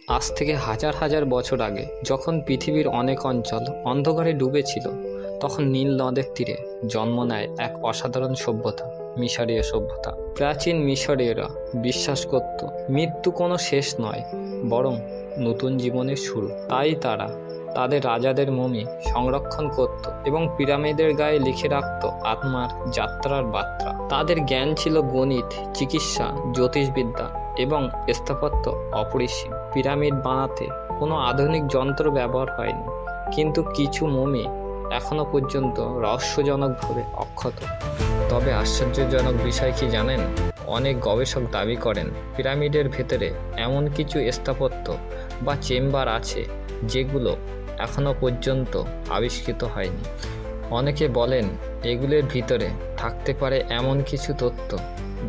আজ থেকে হাজার হাজার বছর আগে যখন পৃথিবীর অনেক অঞ্চল অন্ধকারে ডুবেছিল, তখন নীল নদের তীরে জন্ম নেয় এক অসাধারণ সভ্যতা, মিশরীয় সভ্যতা। প্রাচীন মিশরীয়রা বিশ্বাস করত মৃত্যু কোনো শেষ নয়, বরং নতুন জীবনের শুরু। তাই তারা তাদের রাজাদের মমি সংরক্ষণ করত এবং পিরামিডের গায়ে লিখে রাখত আত্মার যাত্রার বার্তা। তাদের জ্ঞান ছিল গণিত, চিকিৎসা, জ্যোতিষবিদ্যা এবং স্থাপত্য অপরিসীম। পিরামিড বানাতে কোনো আধুনিক যন্ত্র ব্যবহার হয়নি, কিন্তু কিছু মমি এখনো পর্যন্ত রহস্যজনকভাবে অক্ষত। তবে আশ্চর্যজনক বিষয় কি জানেন? অনেক গবেষক দাবি করেন পিরামিডের ভেতরে এমন কিছু স্থাপত্য বা চেম্বার আছে যেগুলো এখনো পর্যন্ত আবিষ্কৃত হয়নি। অনেকে বলেন এগুলোর ভিতরে থাকতে পারে এমন কিছু তথ্য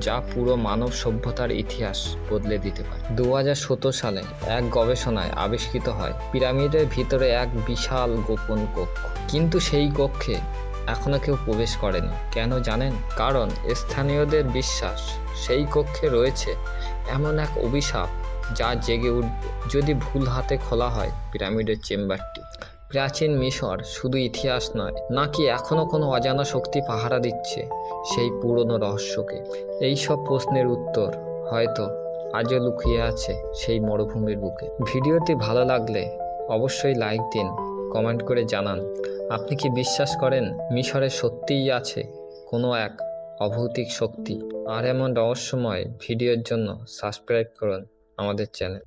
যা পুরো মানব সভ্যতার ইতিহাস বদলে দিতে পারে। 2017 সালে এক গবেষণায় আবিষ্কৃত হয় পিরামিডের ভিতরে এক বিশাল গোপন কক্ষ, কিন্তু সেই কক্ষে এখনো কেউ প্রবেশ করেনি। কেন জানেন? কারণ স্থানীয়দের বিশ্বাস সেই কক্ষে রয়েছে এমন এক অভিশাপ যা জেগে উঠবে যদি ভুল হাতে খোলা হয় পিরামিডের চেম্বারটি। প্রাচীন মিশর শুধু ইতিহাস নয়, নাকি এখনো কোনো অজানা শক্তি পাহারা দিচ্ছে সেই পুরনো রহস্যকে? এই সব প্রশ্নের উত্তর হয়তো আজও লুকিয়ে আছে সেই মরুভূমির বুকে। ভিডিওটি ভালো লাগলে অবশ্যই লাইক দিন, কমেন্ট করে জানান আপনি কি বিশ্বাস করেন মিশরে সত্যিই আছে কোনো এক অভৌতিক শক্তি? আর এমন রহস্যময় ভিডিওর জন্য সাবস্ক্রাইব করুন আমাদের চ্যানেল।